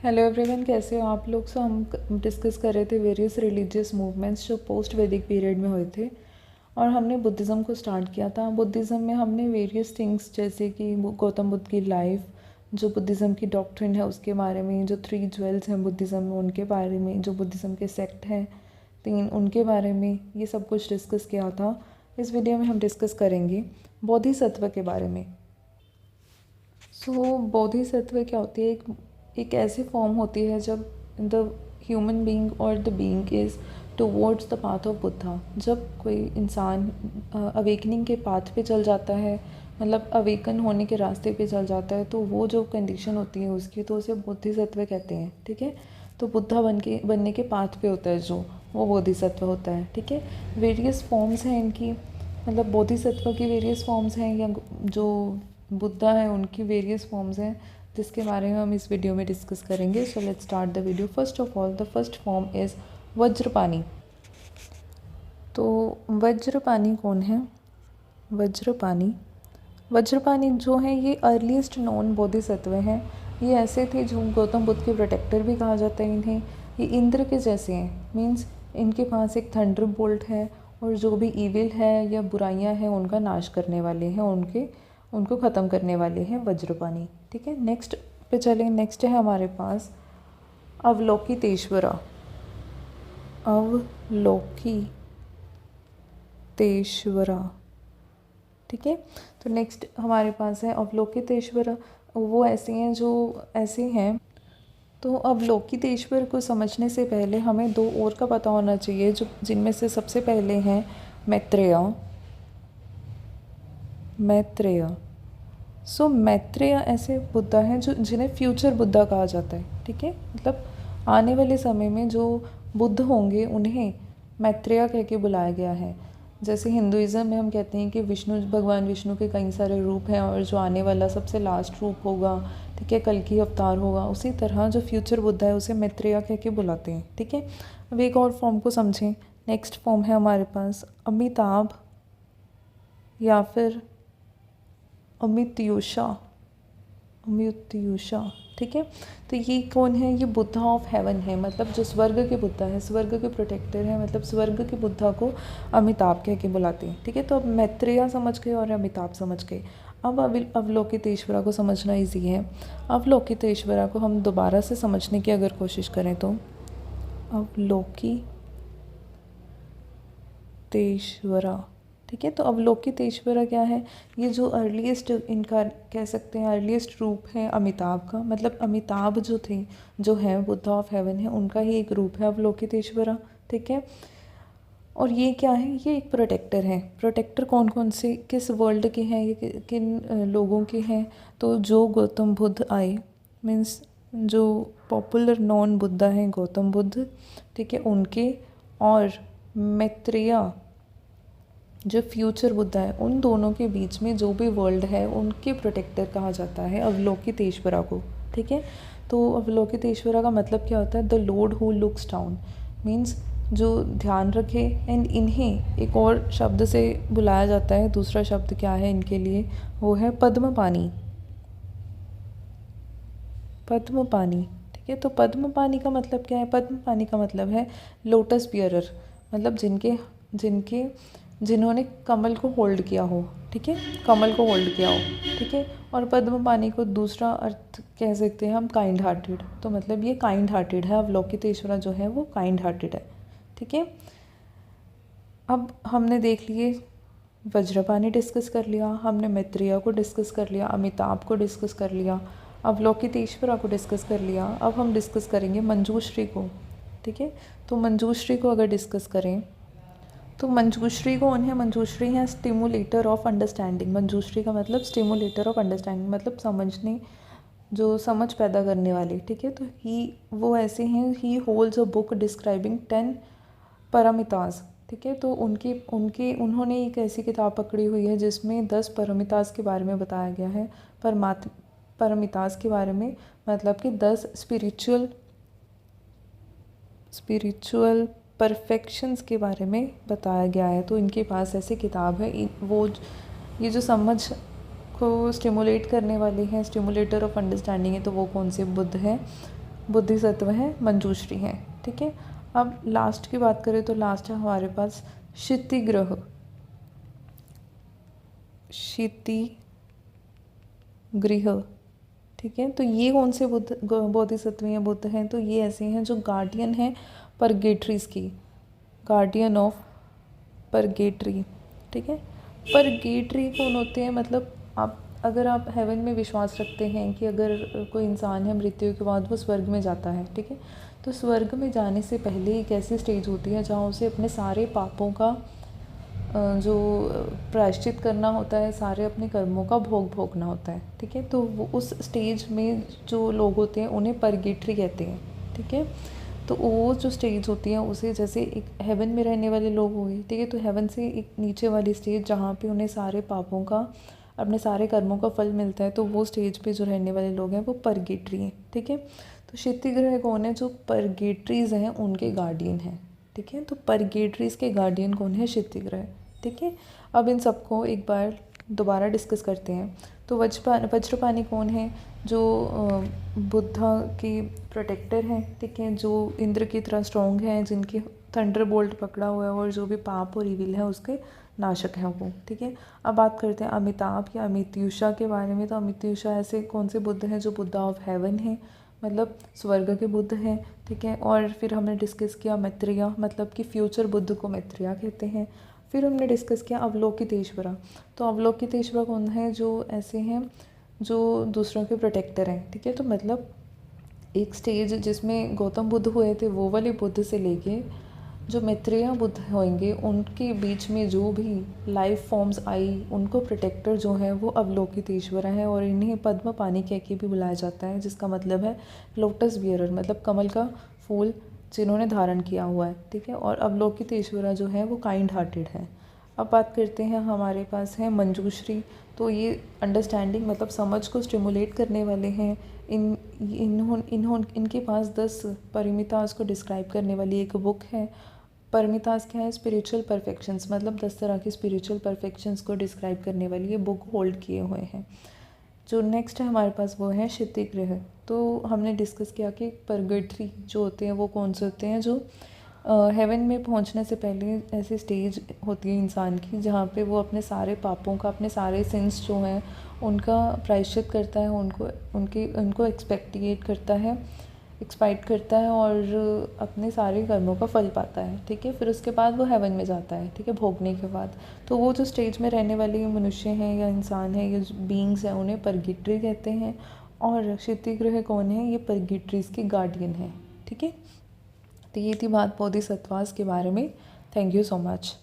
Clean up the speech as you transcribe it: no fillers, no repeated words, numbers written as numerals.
Hello everyone, कैसे हो आप लोग। हम डिस्कस कर रहे थे वेरियस रिलीजियस मूवमेंट्स जो पोस्ट वैदिक पीरियड में हुए थे, और हमने बुद्धिज़्म को स्टार्ट किया था। बुद्धिज़्म में हमने वेरियस थिंग्स जैसे कि गौतम बुद्ध की लाइफ, जो बुद्धिज़्म की डॉक्ट्रिन है उसके बारे में, जो 3 ज्वेल्स हैं बुद्धिज़्म में उनके बारे में, जो बुद्धिज़्म के सेक्ट हैं 3 उनके बारे में, ये सब कुछ डिस्कस किया था। इस वीडियो में हम डिस्कस करेंगे बोधिसत्व के बारे में। बोधिसत्व क्या होती है? एक ऐसी फॉर्म होती है जब द ह्यूमन बीइंग और the being is towards the path of Buddha. जब कोई इंसान अवेकनिंग के पाथ पे चल जाता है, मतलब अवेकन होने के रास्ते पे चल जाता है, तो वो जो कंडीशन होती है उसकी, तो उसे बोधिसत्व कहते हैं। ठीक है, तो बुद्धा बनने के पाथ पे होता है जो, वो बोधिसत्व होता है। ठीक है, वेरियस फॉर्म्स हैं इनकी, मतलब बोधिसत्व की वेरियस फॉर्म्स हैं, या जो बुद्धा है उनकी वेरियस फॉर्म्स हैं, जिसके बारे में हम इस वीडियो में डिस्कस करेंगे। So let's start the video. First of all, the first form is Vajrapani. तो वज्रपानी कौन है? वज्रपानी जो है ये अर्लीस्ट नॉन बोधिसत्व हैं। ये ऐसे थे जो गौतम बुद्ध के प्रोटेक्टर भी कहा जाता है इन्हें। ये इंद्र के जैसे हैं, मीन्स इनके पास एक थंडर बोल्ट है, और जो भी ईविल है या बुराइयां हैं उनका नाश करने वाले हैं, उनको ख़त्म करने वाले हैं वज्रपानी। ठीक है, नेक्स्ट पे चलें। नेक्स्ट है हमारे पास अवलोकितेश्वरा। अवलोकितेश्वरा। ठीक है, तो नेक्स्ट हमारे पास है अवलोकितेश्वरा। वो ऐसे हैं। तो अवलोकितेश्वर को समझने से पहले हमें 2 और का पता होना चाहिए, जो जिनमें से सबसे पहले हैं मैत्रेय। मैत्रेय ऐसे बुद्धा हैं जो जिन्हें फ्यूचर बुद्धा कहा जाता है। ठीक है, मतलब आने वाले समय में जो बुद्ध होंगे उन्हें मैत्रेय कह के बुलाया गया है। जैसे हिंदुइज़्म में हम कहते हैं कि भगवान विष्णु के कई सारे रूप हैं, और जो आने वाला सबसे लास्ट रूप होगा, ठीक है, कल की अवतार होगा, उसी तरह जो फ्यूचर बुद्धा है उसे मैत्रेय कह के बुलाते हैं। ठीक है, अब एक और फॉर्म को समझें। नेक्स्ट फॉर्म है हमारे पास अमिताभ या फिर अमित्युषा। ठीक है, तो ये कौन है? ये बुद्धा ऑफ हेवन है, मतलब जो स्वर्ग के बुद्धा है, स्वर्ग के प्रोटेक्टर है, मतलब स्वर्ग के बुद्धा को अमिताभ कह के बुलाते हैं। ठीक है, तो अब मैत्रेय समझ गए और अमिताभ समझ गए। अब अवलोकितेश्वरा को समझना इजी है। अवलोकितेश्वरा को हम दोबारा से समझने की अगर कोशिश करें तो अवलोकितेश्वरा। ठीक है, तो अवलोकितेश्वरा क्या है? ये जो अर्लीस्ट, इनका कह सकते हैं अर्लीस्ट रूप है अमिताभ का, मतलब अमिताभ जो है बुद्धा ऑफ हेवन है, उनका ही एक रूप है अवलोकितेश्वरा। ठीक है, और ये क्या है? ये एक प्रोटेक्टर है। प्रोटेक्टर कौन कौन से, किस वर्ल्ड के हैं ये, किन लोगों के हैं? तो जो गौतम बुद्ध आए, मीन्स जो पॉपुलर नॉन बुद्धा हैं गौतम बुद्ध, ठीक है, उनके, और मैत्रेय जो फ्यूचर बुद्धा है, उन दोनों के बीच में जो भी वर्ल्ड है उनके प्रोटेक्टर कहा जाता है अवलोकितेश्वरा को। ठीक है, तो अवलोकितेश्वरा का मतलब क्या होता है? The Lord who looks down, means जो ध्यान रखे। एंड इन्हें एक और शब्द से बुलाया जाता है। दूसरा शब्द क्या है इनके लिए? वो है पद्मपानी। ठीक है, तो पद्मपानी का मतलब क्या है? पद्मपानी का मतलब है लोटस बियरर, मतलब जिन्होंने कमल को होल्ड किया हो। ठीक है, कमल को होल्ड किया हो। ठीक है, और पद्मपानी को दूसरा अर्थ कह सकते हैं हम काइंड हार्टेड। तो मतलब ये काइंड हार्टेड है, अवलोकितेश्वरा जो है वो काइंड हार्टेड है। ठीक है, अब हमने देख लिए, वज्रपानी डिस्कस कर लिया, हमने मैत्रेय को डिस्कस कर लिया, अमिताभ को डिस्कस कर लिया, अवलोकितेश्वरा को डिस्कस कर लिया। अब हम डिस्कस करेंगे मंजूश्री को। ठीक है, तो मंजूश्री को अगर डिस्कस करें तो मंजूश्री कौन है? मंजूश्री है स्टिमुलेटर ऑफ अंडरस्टैंडिंग। मंजूश्री का मतलब स्टिमुलेटर ऑफ अंडरस्टैंडिंग, मतलब समझ पैदा करने वाले। ठीक है, तो वो ऐसे हैं, ही होल्ड्स अ बुक डिस्क्राइबिंग 10 परमिताज। ठीक है, तो उन्होंने एक ऐसी किताब पकड़ी हुई है जिसमें 10 परमिताज के बारे में बताया गया है। परमिताज के बारे में मतलब कि 10 स्पिरिचुअल परफेक्शंस के बारे में बताया गया है। तो इनके पास ऐसी किताब है। ये जो समझ को स्टिमुलेट करने वाले हैं, स्टिमुलेटर ऑफ अंडरस्टैंडिंग है, तो वो कौन से बुद्ध हैं? बोधिसत्व हैं, मंजूश्री हैं। ठीक है, अब लास्ट की बात करें तो लास्ट है हमारे पास क्षितिग्रह। क्षितिगृह। ठीक है, तो ये कौन से बोधिसत्व या बुद्ध हैं? तो ये ऐसे हैं जो गार्डियन हैं परगेटरीज की, गार्डियन ऑफ परगेटरी। ठीक है, परगेटरी कौन होते हैं? मतलब अगर आप हेवन में विश्वास रखते हैं कि अगर कोई इंसान है मृत्यु के बाद वो स्वर्ग में जाता है, ठीक है, तो स्वर्ग में जाने से पहले एक ऐसी स्टेज होती है जहाँ उसे अपने सारे पापों का जो प्रायश्चित करना होता है, सारे अपने कर्मों का भोगना होता है। ठीक है, तो वो उस स्टेज में जो लोग होते हैं उन्हें परगेटरी कहते हैं। ठीक है, तो वो जो स्टेज होती है उसे, जैसे एक हेवन में रहने वाले लोग हो गए, ठीक है, तो हेवन से एक नीचे वाली स्टेज जहाँ पे उन्हें सारे पापों का, अपने सारे कर्मों का फल मिलता है, तो वो स्टेज पे जो रहने वाले लोग हैं वो परगेटरी हैं। ठीक है, तो क्षितिग्रह कौन है? जो परगेटरीज हैं उनके गार्डियन हैं। ठीक है, तो परगेटरीज के गार्डियन कौन है? क्षितिग्रह। ठीक है, अब इन सबको एक बार दोबारा डिस्कस करते हैं। तो वज्रपानी कौन है? जो बुद्धा के प्रोटेक्टर हैं। ठीक है, जो इंद्र की तरह स्ट्रॉन्ग हैं, जिनकी थंडर बोल्ट पकड़ा हुआ है और जो भी पाप और इविल है उसके नाशक हैं वो। ठीक है, अब बात करते हैं अमिताभ या अमित्युषा के बारे में। तो अमित्युषा ऐसे कौन से बुद्ध हैं? जो बुद्धा ऑफ हेवन है, मतलब स्वर्ग के बुद्ध हैं। ठीक है, और फिर हमने डिस्कस किया मैत्रेय, मतलब कि फ्यूचर बुद्ध को मैत्रेय कहते हैं। फिर हमने डिस्कस किया अवलोकितेश्वरा। तो अवलोकितेश्वरा कौन है? जो ऐसे हैं जो दूसरों के प्रोटेक्टर हैं। ठीक है, तो मतलब एक स्टेज जिसमें गौतम बुद्ध हुए थे वो वाले बुद्ध से लेके जो मैत्रेय बुद्ध होंगे उनके बीच में जो भी लाइफ फॉर्म्स आई, उनको प्रोटेक्टर जो है वो अवलोकितेश्वरा है, और इन्हें पद्म पानी कह के भी बुलाया जाता है, जिसका मतलब है लोटस बियरर, मतलब कमल का फूल जिन्होंने धारण किया हुआ है। ठीक है, और अवलोकितेश्वरा जो है वो काइंड हार्टेड है। अब बात करते हैं, हमारे पास है मंजूश्री। तो ये अंडरस्टैंडिंग, मतलब समझ को स्टिमुलेट करने वाले हैं। इनके पास 10 परिमितास को डिस्क्राइब करने वाली एक बुक है। परमितास क्या है? स्पिरिचुअल परफेक्शंस, मतलब 10 तरह की स्पिरिचुअल परफेक्शंस को डिस्क्राइब करने वाली ये बुक होल्ड किए हुए हैं। जो नेक्स्ट है हमारे पास वो है क्षितिग्रह। तो हमने डिस्कस किया कि परगेटरी जो होते हैं वो कौन से होते हैं? जो हेवन में पहुंचने से पहले ऐसी स्टेज होती है इंसान की जहाँ पे वो अपने सारे पापों का, अपने सारे सिंस जो हैं उनका प्रायश्चित करता है, उनको एक्सपेक्टिएट करता है, एक्सपाइट करता है और अपने सारे कर्मों का फल पाता है। ठीक है, फिर उसके बाद वो हेवन में जाता है। ठीक है, भोगने के बाद। तो वो जो स्टेज में रहने वाले मनुष्य हैं या इंसान है या बींग्स हैं उन्हें परगेटरी कहते हैं। और क्षितिग्रह कौन है? ये परगेटरीज के गार्डियन है। ठीक है, तो ये थी बात बोधिसत्वास के बारे में। Thank you so much.